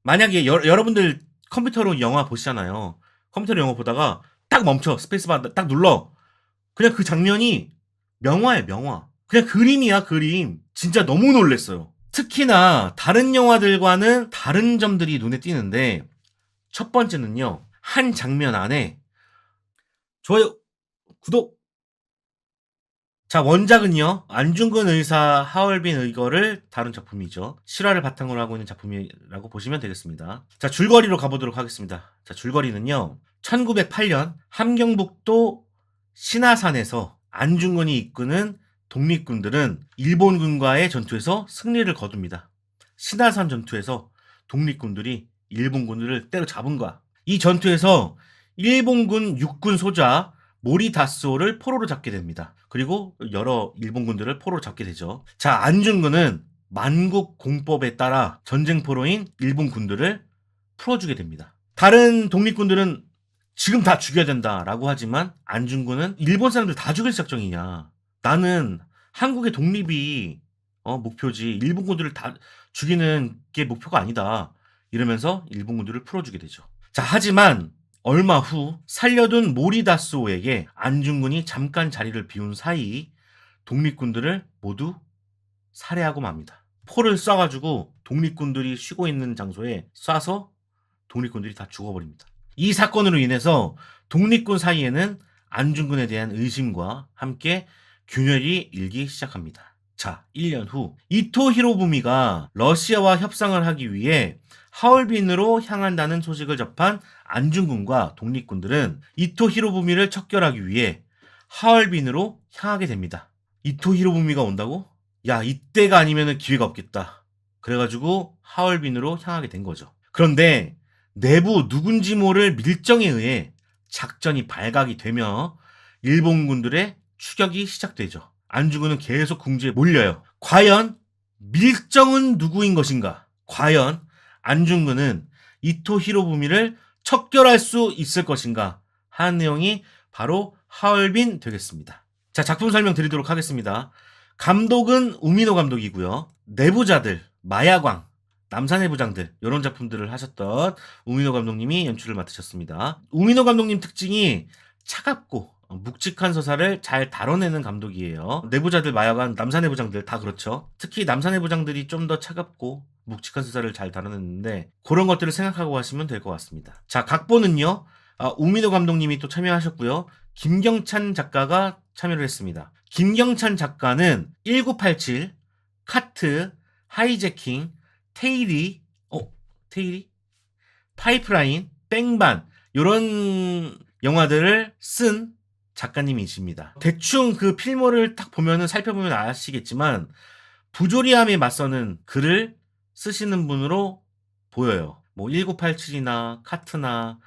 만약에 여러분들 컴퓨터로 영화 보시잖아요. 컴퓨터로 영화 보다가 딱 멈춰. 스페이스바 딱 눌러. 그냥 그 장면이 명화야, 명화. 그냥 그림이야, 그림. 진짜 너무 놀랬어요. 특히나 다른 영화들과는 다른 점들이 눈에 띄는데, 첫 번째는요, 한 장면 안에 좋아요, 구독. 자, 원작은요, 안중근 의사, 하얼빈 의거를 다룬 작품이죠. 실화를 바탕으로 하고 있는 작품이라고 보시면 되겠습니다. 자, 줄거리로 가보도록 하겠습니다. 자, 줄거리는요, 1908년 함경북도 신화산에서 안중근이 이끄는 독립군들은 일본군과의 전투에서 승리를 거둡니다. 신화산 전투에서 독립군들이 일본군들을 때려잡은 거야. 이 전투에서 일본군 육군 소자 모리다스오를 포로로 잡게 됩니다. 그리고 여러 일본군들을 포로로 잡게 되죠. 자, 안중근은 만국 공법에 따라 전쟁포로인 일본군들을 풀어주게 됩니다. 다른 독립군들은 지금 다 죽여야 된다라고 하지만 안중근은 일본 사람들 다 죽일 작정이냐. 나는 한국의 독립이 목표지 일본군들을 다 죽이는 게 목표가 아니다. 이러면서 일본군들을 풀어주게 되죠. 자, 하지만 얼마 후 살려둔 모리다스오에게 안중근이 잠깐 자리를 비운 사이 독립군들을 모두 살해하고 맙니다. 포를 쏴가지고 독립군들이 쉬고 있는 장소에 쏴서 독립군들이 다 죽어버립니다. 이 사건으로 인해서 독립군 사이에는 안중근에 대한 의심과 함께 균열이 일기 시작합니다. 자, 1년 후 이토 히로부미가 러시아와 협상을 하기 위해 하얼빈으로 향한다는 소식을 접한 안중근과 독립군들은 이토 히로부미를 척결하기 위해 하얼빈으로 향하게 됩니다. 이토 히로부미가 온다고? 야, 이때가 아니면 기회가 없겠다. 그래가지고 하얼빈으로 향하게 된 거죠. 그런데 내부 누군지 모를 밀정에 의해 작전이 발각이 되며 일본군들의 추격이 시작되죠. 안중근은 계속 궁지에 몰려요. 과연 밀정은 누구인 것인가? 과연 안중근은 이토 히로부미를 척결할 수 있을 것인가? 하는 내용이 바로 하얼빈 되겠습니다. 자, 작품 설명 드리도록 하겠습니다. 감독은 우미노 감독이고요. 내부자들, 마야광, 남산의 부장들 이런 작품들을 하셨던 우미노 감독님이 연출을 맡으셨습니다. 우미노 감독님 특징이 차갑고 묵직한 서사를 잘 다뤄내는 감독이에요. 내부자들, 마야관, 남산의 부장들 다 그렇죠. 특히 남산의 부장들이 좀 더 차갑고 묵직한 서사를 잘 다뤄냈는데 그런 것들을 생각하고 하시면 될 것 같습니다. 자, 각본은요. 우미노 감독님이 또 참여하셨고요. 김경찬 작가가 참여를 했습니다. 김경찬 작가는 1987, 카트, 하이제킹, 테일이, 테일이? 파이프라인, 땡반 이런 영화들을 쓴 작가님이십니다. 대충 그 필모를 딱 보면은 살펴보면 아시겠지만 부조리함에 맞서는 글을 쓰시는 분으로 보여요. 뭐 1987이나 카트나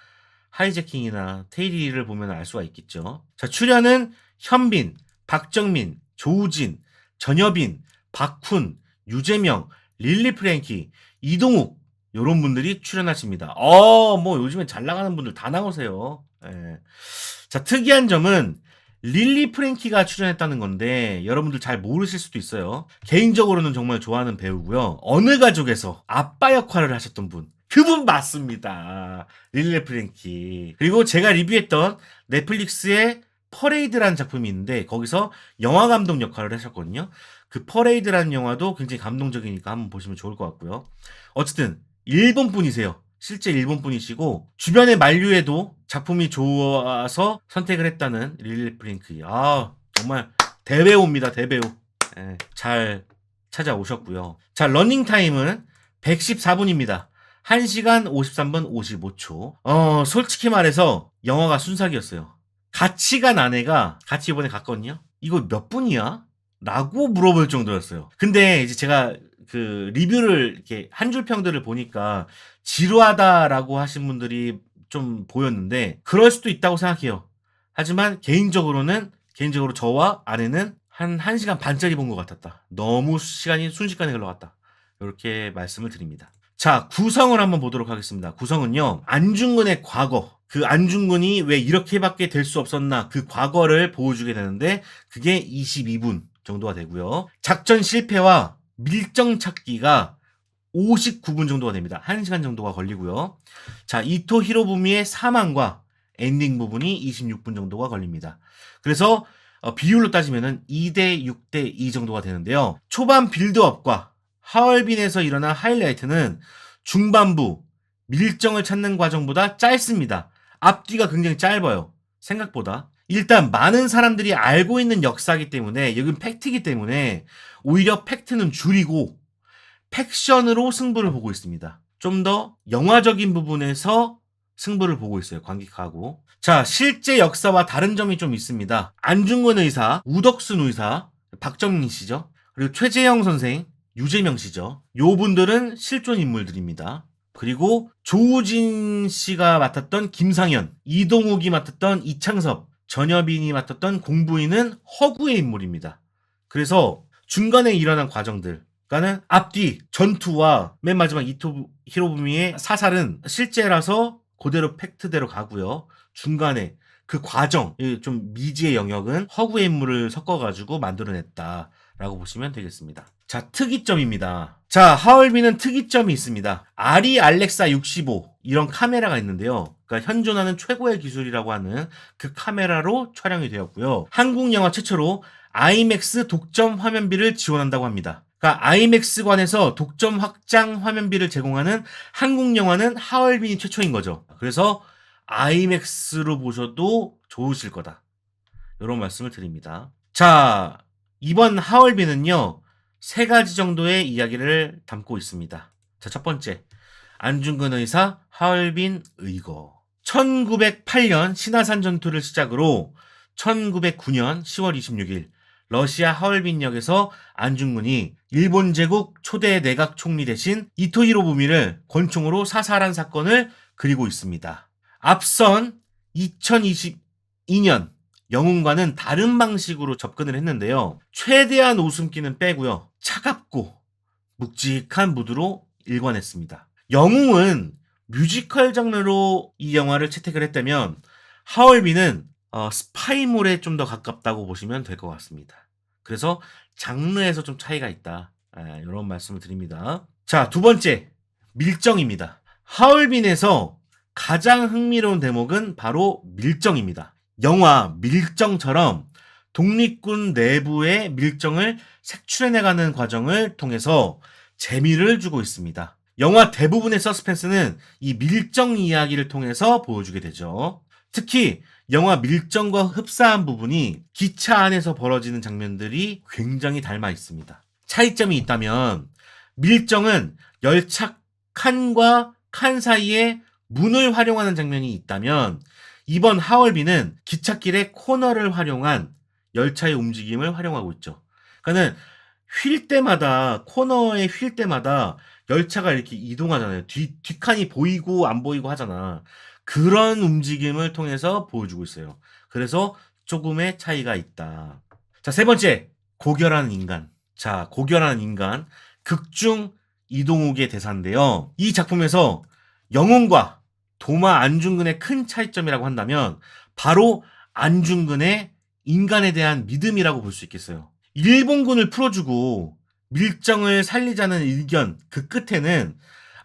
하이제킹이나 테일리를 보면 알 수가 있겠죠. 자, 출연은 현빈, 박정민, 조우진, 전여빈, 박훈, 유재명, 릴리 프랭키, 이동욱 요런 분들이 출연하십니다. 뭐 요즘에 잘 나가는 분들 다 나오세요. 예. 자, 특이한 점은 릴리 프랭키가 출연했다는 건데 여러분들 잘 모르실 수도 있어요. 개인적으로는 정말 좋아하는 배우고요. 어느 가족에서 아빠 역할을 하셨던 분. 그분 맞습니다. 릴리 프랭키. 그리고 제가 리뷰했던 넷플릭스의 퍼레이드라는 작품이 있는데 거기서 영화 감독 역할을 하셨거든요. 그 퍼레이드라는 영화도 굉장히 감동적이니까 한번 보시면 좋을 것 같고요. 어쨌든 일본 분이세요. 실제 일본 분이시고 주변의 만류에도 작품이 좋아서 선택을 했다는 릴리 프랭키. 정말 대배우입니다. 대배우. 예, 잘 찾아오셨고요. 자, 러닝타임은 114분입니다. 1시간 53분 55초. 솔직히 말해서 영화가 순삭이었어요. 같이 간 아내가 같이 이번에 갔거든요. 이거 몇 분이야? 라고 물어볼 정도였어요. 근데 이제 제가 그 리뷰를 이렇게 한 줄 평들을 보니까 지루하다라고 하신 분들이 좀 보였는데 그럴 수도 있다고 생각해요. 하지만 개인적으로 저와 아내는 한 1시간 반짜리 본 것 같았다. 너무 시간이 순식간에 흘러갔다. 이렇게 말씀을 드립니다. 자, 구성을 한번 보도록 하겠습니다. 구성은요. 안중근의 과거. 그 안중근이 왜 이렇게밖에 될 수 없었나 그 과거를 보여주게 되는데 그게 22분 정도가 되고요. 작전 실패와 밀정 찾기가 59분 정도가 됩니다. 1시간 정도가 걸리고요. 자, 이토 히로부미의 사망과 엔딩 부분이 26분 정도가 걸립니다. 그래서 비율로 따지면은 2대 6대 2 정도가 되는데요. 초반 빌드업과 하얼빈에서 일어난 하이라이트는 중반부 밀정을 찾는 과정보다 짧습니다. 앞뒤가 굉장히 짧아요. 생각보다. 일단 많은 사람들이 알고 있는 역사이기 때문에, 여긴 팩트이기 때문에 오히려 팩트는 줄이고 팩션으로 승부를 보고 있습니다. 좀 더 영화적인 부분에서 승부를 보고 있어요. 관객하고. 자, 실제 역사와 다른 점이 좀 있습니다. 안중근 의사, 우덕순 의사, 박정민 씨죠. 그리고 최재형 선생, 유재명 씨죠. 요 분들은 실존 인물들입니다. 그리고 조우진 씨가 맡았던 김상현, 이동욱이 맡았던 이창섭, 전여빈이 맡았던 공부인은 허구의 인물입니다. 그래서 중간에 일어난 과정들, 그러니까는 앞뒤 전투와 맨 마지막 이토 히로부미의 사살은 실제라서 그대로 팩트대로 가고요. 중간에 그 과정, 좀 미지의 영역은 허구의 인물을 섞어가지고 만들어냈다라고 보시면 되겠습니다. 자, 특이점입니다. 자, 하얼빈은 특이점이 있습니다. 아리 알렉사 65 이런 카메라가 있는데요. 그러니까 현존하는 최고의 기술이라고 하는 그 카메라로 촬영이 되었고요. 한국 영화 최초로 아이맥스 독점 화면비를 지원한다고 합니다. 그러니까 아이맥스관에서 독점 확장 화면비를 제공하는 한국 영화는 하얼빈이 최초인 거죠. 그래서 아이맥스로 보셔도 좋으실 거다. 이런 말씀을 드립니다. 자, 이번 하얼빈은요, 3가지 정도의 이야기를 담고 있습니다. 자, 첫 번째, 안중근 의사 하얼빈 의거. 1908년 신화산 전투를 시작으로 1909년 10월 26일 러시아 하얼빈역에서 안중근이 일본 제국 초대 내각 총리 대신 이토 히로부미를 권총으로 사살한 사건을 그리고 있습니다. 앞선 2022년 영웅과는 다른 방식으로 접근을 했는데요. 최대한 웃음기는 빼고요. 차갑고 묵직한 무드로 일관했습니다. 영웅은 뮤지컬 장르로 이 영화를 채택을 했다면 하얼빈은 스파이물에 좀 더 가깝다고 보시면 될 것 같습니다. 그래서 장르에서 좀 차이가 있다. 이런 말씀을 드립니다. 자, 두 번째, 밀정입니다. 하얼빈에서 가장 흥미로운 대목은 바로 밀정입니다. 영화 밀정처럼 독립군 내부의 밀정을 색출해내가는 과정을 통해서 재미를 주고 있습니다. 영화 대부분의 서스펜스는 이 밀정 이야기를 통해서 보여주게 되죠. 특히 영화 밀정과 흡사한 부분이 기차 안에서 벌어지는 장면들이 굉장히 닮아 있습니다. 차이점이 있다면 밀정은 열차 칸과 칸 사이에 문을 활용하는 장면이 있다면 이번 하얼빈은 기찻길의 코너를 활용한 열차의 움직임을 활용하고 있죠. 그러니까는 휠 때마다 코너에 휠 때마다 열차가 이렇게 이동하잖아요. 뒷칸이 보이고 안 보이고 하잖아. 그런 움직임을 통해서 보여주고 있어요. 그래서 조금의 차이가 있다. 자, 세 번째, 고결한 인간. 자, 고결한 인간. 극중 이동욱의 대사인데요. 이 작품에서 영웅과 도마 안중근의 큰 차이점이라고 한다면 바로 안중근의 인간에 대한 믿음이라고 볼 수 있겠어요. 일본군을 풀어주고 밀정을 살리자는 의견 그 끝에는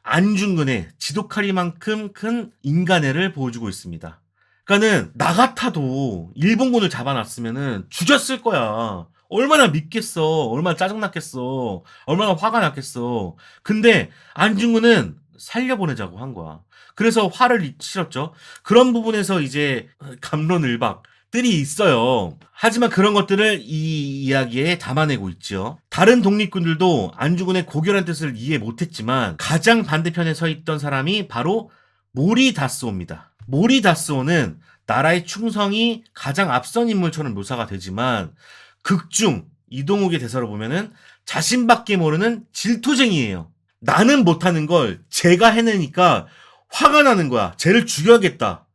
안중근의 지독하리만큼 큰 인간애를 보여주고 있습니다. 그러니까는 나 같아도 일본군을 잡아놨으면은 죽였을 거야. 얼마나 밉겠어. 얼마나 짜증났겠어. 얼마나 화가 났겠어. 근데 안중근은 살려보내자고 한 거야. 그래서 화를 치렀죠. 그런 부분에서 이제 갑론을박들이 있어요. 하지만 그런 것들을 이 이야기에 담아내고 있죠. 다른 독립군들도 안중근의 고결한 뜻을 이해 못했지만 가장 반대편에 서 있던 사람이 바로 모리다스오입니다. 모리다스오는 나라의 충성이 가장 앞선 인물처럼 묘사가 되지만 극중 이동욱의 대사로 보면은 자신밖에 모르는 질투쟁이에요. 나는 못하는 걸 쟤가 해내니까 화가 나는 거야. 쟤를 죽여야겠다.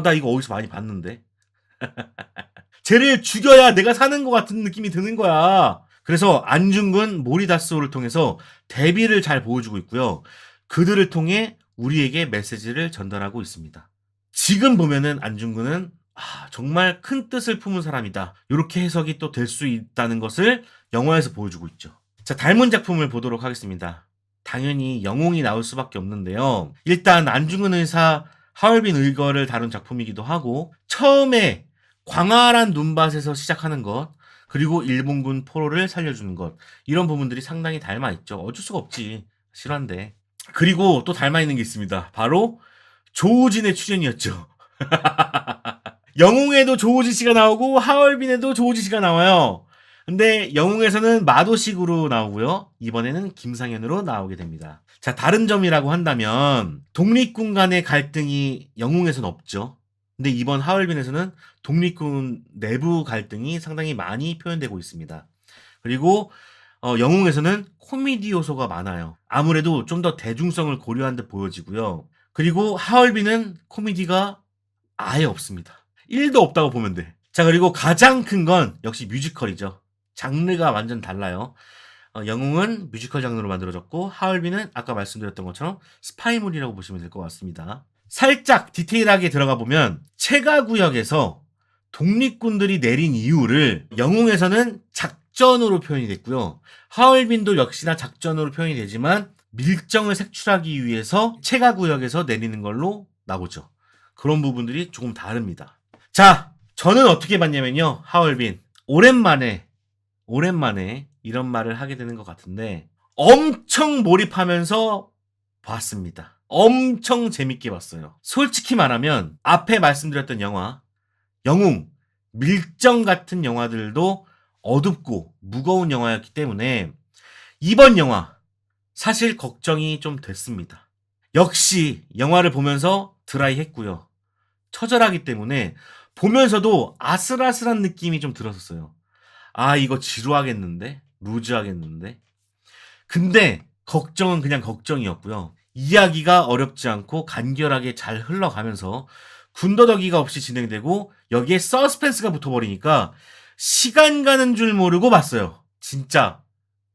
나 이거 어디서 많이 봤는데. 쟤를 죽여야 내가 사는 것 같은 느낌이 드는 거야. 그래서 안중근 모리다스오를 통해서 대비를 잘 보여주고 있고요. 그들을 통해 우리에게 메시지를 전달하고 있습니다. 지금 보면은 안중근은 정말 큰 뜻을 품은 사람이다. 이렇게 해석이 또 될 수 있다는 것을 영화에서 보여주고 있죠. 자, 닮은 작품을 보도록 하겠습니다. 당연히 영웅이 나올 수밖에 없는데요. 일단 안중근 의사, 하얼빈 의거를 다룬 작품이기도 하고 처음에 광활한 눈밭에서 시작하는 것, 그리고 일본군 포로를 살려주는 것, 이런 부분들이 상당히 닮아 있죠. 어쩔 수가 없지. 실화인데. 그리고 또 닮아 있는 게 있습니다. 바로 조우진의 출연이었죠. 영웅에도 조우진 씨가 나오고 하얼빈에도 조우진 씨가 나와요. 근데 영웅에서는 마도식으로 나오고요. 이번에는 김상현으로 나오게 됩니다. 자, 다른 점이라고 한다면 독립군 간의 갈등이 영웅에서는 없죠. 근데 이번 하얼빈에서는 독립군 내부 갈등이 상당히 많이 표현되고 있습니다. 그리고 영웅에서는 코미디 요소가 많아요. 아무래도 좀 더 대중성을 고려한 듯 보여지고요. 그리고 하얼빈은 코미디가 아예 없습니다. 1도 없다고 보면 돼. 자, 그리고 가장 큰 건 역시 뮤지컬이죠. 장르가 완전 달라요. 영웅은 뮤지컬 장르로 만들어졌고 하얼빈은 아까 말씀드렸던 것처럼 스파이물이라고 보시면 될 것 같습니다. 살짝 디테일하게 들어가 보면 체가구역에서 독립군들이 내린 이유를 영웅에서는 작전으로 표현이 됐고요. 하얼빈도 역시나 작전으로 표현이 되지만 밀정을 색출하기 위해서 체가구역에서 내리는 걸로 나오죠. 그런 부분들이 조금 다릅니다. 자, 저는 어떻게 봤냐면요. 하얼빈 오랜만에 이런 말을 하게 되는 것 같은데 엄청 몰입하면서 봤습니다. 엄청 재밌게 봤어요. 솔직히 말하면 앞에 말씀드렸던 영화 영웅, 밀정 같은 영화들도 어둡고 무거운 영화였기 때문에 이번 영화 사실 걱정이 좀 됐습니다. 역시 영화를 보면서 드라이했고요. 처절하기 때문에 보면서도 아슬아슬한 느낌이 좀 들었었어요. 아, 이거 지루하겠는데? 루즈하겠는데? 근데 걱정은 그냥 걱정이었고요. 이야기가 어렵지 않고 간결하게 잘 흘러가면서 군더더기가 없이 진행되고 여기에 서스펜스가 붙어버리니까 시간 가는 줄 모르고 봤어요. 진짜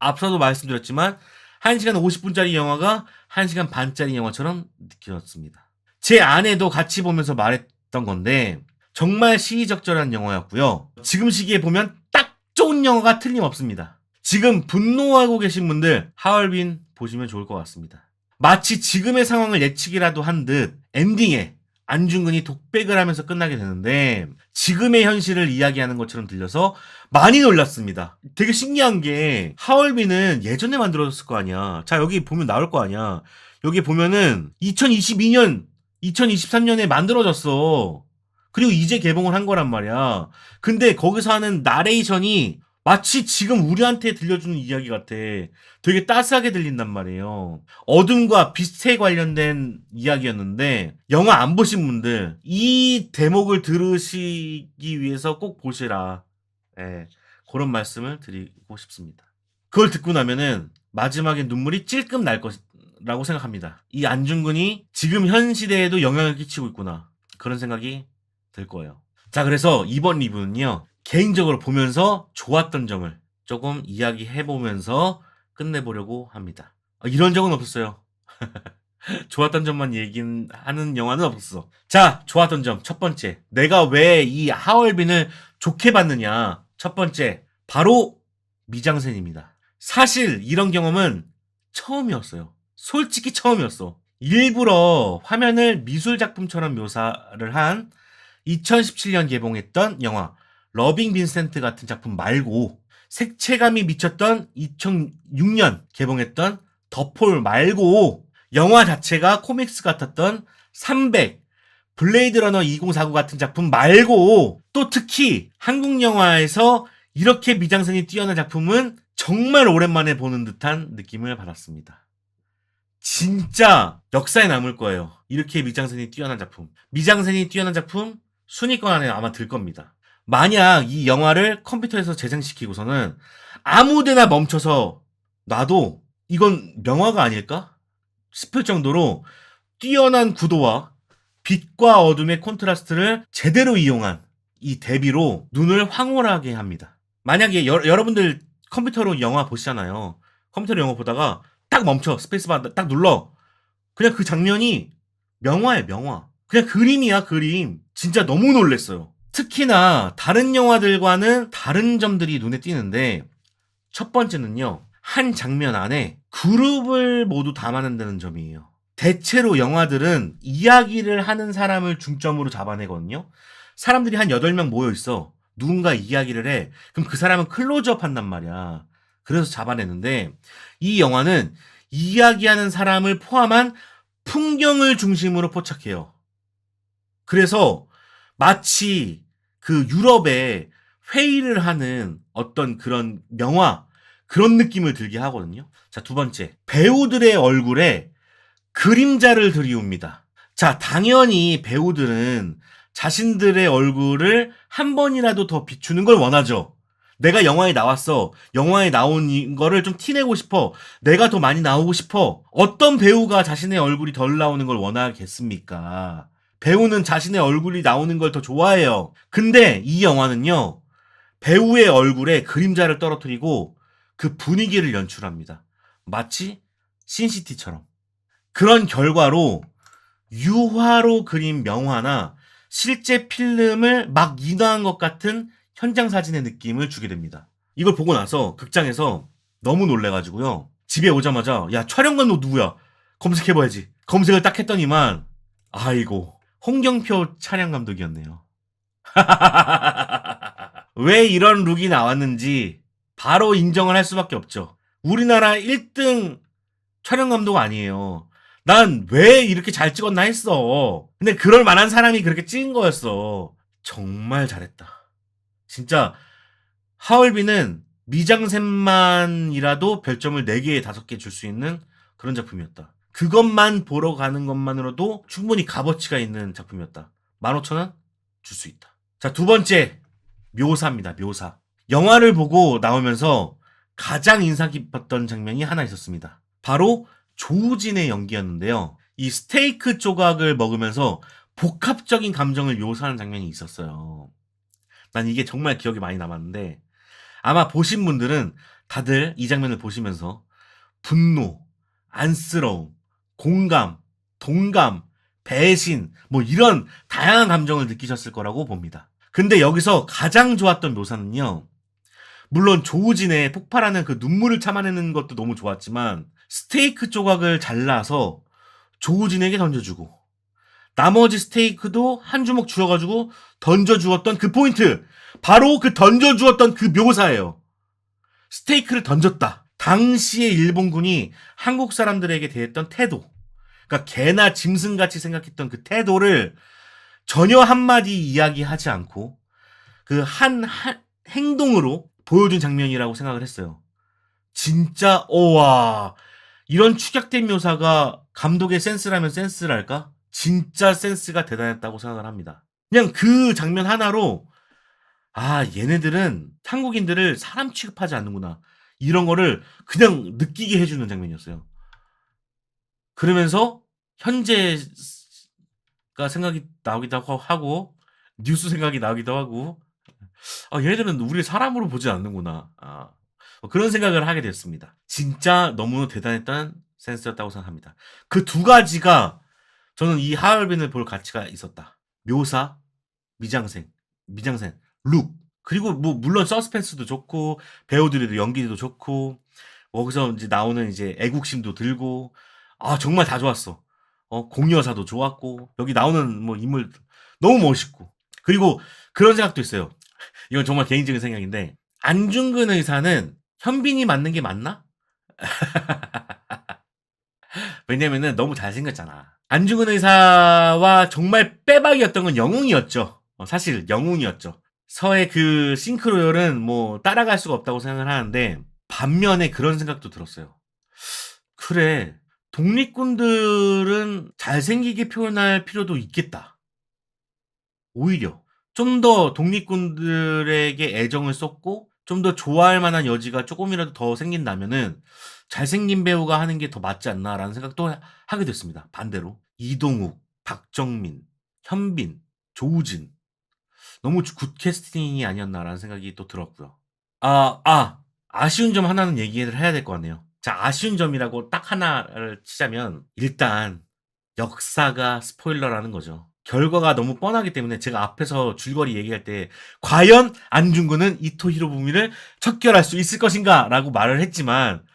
앞서도 말씀드렸지만 1시간 50분짜리 영화가 1시간 반짜리 영화처럼 느껴졌습니다. 제 아내도 같이 보면서 말했던 건데 정말 시의적절한 영화였고요. 지금 시기에 보면 딱 좋은 영화가 틀림없습니다. 지금 분노하고 계신 분들 하얼빈 보시면 좋을 것 같습니다. 마치 지금의 상황을 예측이라도 한 듯 엔딩에 안중근이 독백을 하면서 끝나게 되는데 지금의 현실을 이야기하는 것처럼 들려서 많이 놀랐습니다. 되게 신기한 게 하얼빈은 예전에 만들어졌을 거 아니야. 자, 여기 보면 나올 거 아니야. 여기 보면은 2022년, 2023년에 만들어졌어. 그리고 이제 개봉을 한 거란 말이야. 근데 거기서 하는 나레이션이 마치 지금 우리한테 들려주는 이야기 같아. 되게 따스하게 들린단 말이에요. 어둠과 빛에 관련된 이야기였는데 영화 안 보신 분들 이 대목을 들으시기 위해서 꼭 보시라. 예, 그런 말씀을 드리고 싶습니다. 그걸 듣고 나면은 마지막에 눈물이 찔끔 날 것이라고 생각합니다. 이 안중근이 지금 현 시대에도 영향을 끼치고 있구나. 그런 생각이 들 거예요. 자, 그래서 이번 리뷰는요. 개인적으로 보면서 좋았던 점을 조금 이야기해보면서 끝내보려고 합니다. 이런 적은 없었어요. 좋았던 점만 얘기하는 영화는 없었어. 자, 좋았던 점 첫 번째. 내가 왜 이 하얼빈을 좋게 봤느냐. 첫 번째, 바로 미장센입니다. 사실 이런 경험은 처음이었어요. 솔직히 처음이었어. 일부러 화면을 미술작품처럼 묘사를 한 2017년 개봉했던 영화 러빙 빈센트 같은 작품 말고 색채감이 미쳤던 2006년 개봉했던 더 폴 말고 영화 자체가 코믹스 같았던 300, 블레이드 러너 2049 같은 작품 말고 또 특히 한국 영화에서 이렇게 미장센이 뛰어난 작품은 정말 오랜만에 보는 듯한 느낌을 받았습니다. 진짜 역사에 남을 거예요. 이렇게 미장센이 뛰어난 작품. 미장센이 뛰어난 작품 순위권 안에 아마 들 겁니다. 만약 이 영화를 컴퓨터에서 재생시키고서는 아무데나 멈춰서 놔도 이건 명화가 아닐까 싶을 정도로 뛰어난 구도와 빛과 어둠의 콘트라스트를 제대로 이용한 이 대비로 눈을 황홀하게 합니다. 만약에 여러분들 컴퓨터로 영화 보시잖아요. 컴퓨터로 영화 보다가 딱 멈춰 스페이스바 딱 눌러. 그냥 그 장면이 명화야 명화. 그냥 그림이야 그림. 진짜 너무 놀랬어요. 특히나 다른 영화들과는 다른 점들이 눈에 띄는데 첫 번째는요. 한 장면 안에 그룹을 모두 담아낸다는 점이에요. 대체로 영화들은 이야기를 하는 사람을 중점으로 잡아내거든요. 사람들이 한 8명 모여 있어. 누군가 이야기를 해. 그럼 그 사람은 클로즈업 한단 말이야. 그래서 잡아내는데 이 영화는 이야기하는 사람을 포함한 풍경을 중심으로 포착해요. 그래서 마치 그 유럽에 회의를 하는 어떤 그런 명화, 그런 느낌을 들게 하거든요. 자, 두 번째. 배우들의 얼굴에 그림자를 들이웁니다. 자, 당연히 배우들은 자신들의 얼굴을 한 번이라도 더 비추는 걸 원하죠. 내가 영화에 나왔어. 영화에 나온 거를 좀 티내고 싶어. 내가 더 많이 나오고 싶어. 어떤 배우가 자신의 얼굴이 덜 나오는 걸 원하겠습니까? 배우는 자신의 얼굴이 나오는 걸 더 좋아해요. 근데 이 영화는요, 배우의 얼굴에 그림자를 떨어뜨리고 그 분위기를 연출합니다. 마치 신시티처럼. 그런 결과로 유화로 그린 명화나 실제 필름을 막 인화한 것 같은 현장 사진의 느낌을 주게 됩니다. 이걸 보고 나서 극장에서 너무 놀래가지고요. 집에 오자마자 야, 촬영 감독 누구야? 검색해봐야지. 검색을 딱 했더니만 아이고, 홍경표 촬영 감독이었네요. 왜 이런 룩이 나왔는지 바로 인정을 할 수밖에 없죠. 우리나라 1등 촬영 감독 아니에요. 난 왜 이렇게 잘 찍었나 했어. 근데 그럴 만한 사람이 그렇게 찍은 거였어. 정말 잘했다. 진짜 하얼빈은 미장센만이라도 별점을 4개, 5개 줄 수 있는 그런 작품이었다. 그것만 보러 가는 것만으로도 충분히 값어치가 있는 작품이었다. 15,000원 줄 수 있다. 자, 두 번째. 묘사입니다. 묘사. 영화를 보고 나오면서 가장 인상 깊었던 장면이 하나 있었습니다. 바로 조우진의 연기였는데요. 이 스테이크 조각을 먹으면서 복합적인 감정을 묘사하는 장면이 있었어요. 난 이게 정말 기억에 많이 남았는데 아마 보신 분들은 다들 이 장면을 보시면서 분노, 안쓰러움, 공감, 동감, 배신 뭐 이런 다양한 감정을 느끼셨을 거라고 봅니다. 근데 여기서 가장 좋았던 묘사는요. 물론 조우진의 폭발하는 그 눈물을 참아내는 것도 너무 좋았지만 스테이크 조각을 잘라서 조우진에게 던져주고 나머지 스테이크도 한 주먹 주어가지고 던져주었던 그 포인트, 바로 그 던져주었던 그 묘사예요. 스테이크를 던졌다. 당시의 일본군이 한국 사람들에게 대했던 태도, 그러니까 개나 짐승같이 생각했던 그 태도를 전혀 한마디 이야기하지 않고 그 한 행동으로 보여준 장면이라고 생각을 했어요. 진짜 와, 이런 축약된 묘사가 감독의 센스라면 센스랄까? 진짜 센스가 대단했다고 생각을 합니다. 그냥 그 장면 하나로 아, 얘네들은 한국인들을 사람 취급하지 않는구나. 이런 거를 그냥 느끼게 해주는 장면이었어요. 그러면서 현재가 생각이 나오기도 하고 뉴스 생각이 나오기도 하고 얘네들은 우리를 사람으로 보지 않는구나. 그런 생각을 하게 됐습니다. 진짜 너무 대단했던 센스였다고 생각합니다. 그 두 가지가 저는 이 하얼빈을 볼 가치가 있었다. 묘사, 미장센, 룩. 그리고 뭐 물론 서스펜스도 좋고 배우들의 연기도 좋고 거기서 이제 나오는 이제 애국심도 들고 정말 다 좋았어. 공여사도 좋았고 여기 나오는 뭐 인물 너무 멋있고 그리고 그런 생각도 있어요. 이건 정말 개인적인 생각인데 안중근 의사는 현빈이 맞는 게 맞나? 왜냐면은 너무 잘생겼잖아. 안중근 의사와 정말 빼박이었던 건 영웅이었죠. 사실 영웅이었죠. 서의 그 싱크로율은 뭐 따라갈 수가 없다고 생각을 하는데 반면에 그런 생각도 들었어요. 그래, 독립군들은 잘생기게 표현할 필요도 있겠다. 오히려 좀 더 독립군들에게 애정을 쏟고 좀 더 좋아할 만한 여지가 조금이라도 더 생긴다면은 잘생긴 배우가 하는 게 더 맞지 않나라는 생각도 하게 됐습니다. 반대로 이동욱, 박정민, 현빈, 조우진 너무 굿 캐스팅이 아니었나라는 생각이 또 들었고요. 아쉬운 점 하나는 얘기를 해야 될 것 같네요. 자, 아쉬운 점이라고 딱 하나를 치자면 일단 역사가 스포일러라는 거죠. 결과가 너무 뻔하기 때문에 제가 앞에서 줄거리 얘기할 때 과연 안중근은 이토 히로부미를 척결할 수 있을 것인가 라고 말을 했지만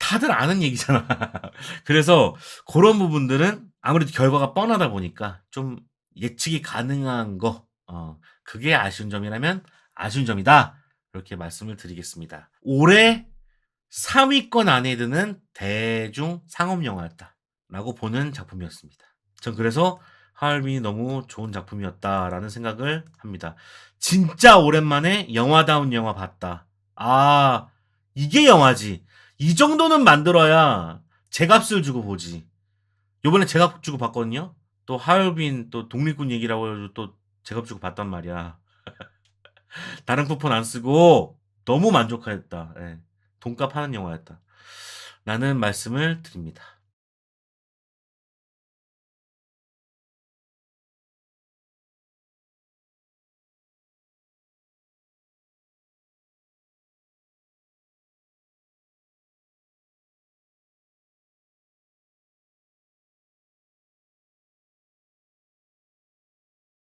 다들 아는 얘기잖아. 그래서 그런 부분들은 아무래도 결과가 뻔하다 보니까 좀 예측이 가능한 거 그게 아쉬운 점이라면 아쉬운 점이다. 이렇게 말씀을 드리겠습니다. 올해 3위권 안에 드는 대중 상업 영화였다라고 보는 작품이었습니다. 전 그래서 하얼빈이 너무 좋은 작품이었다라는 생각을 합니다. 진짜 오랜만에 영화다운 영화 봤다. 아, 이게 영화지. 이 정도는 만들어야 제값을 주고 보지. 요번에 제값 주고 봤거든요. 또 하얼빈 또 독립군 얘기라고 해가지고 또 제값 주고 봤단 말이야. 다른 쿠폰 안 쓰고 너무 만족했다. 예. 돈값 하는 영화였다. 라는 말씀을 드립니다.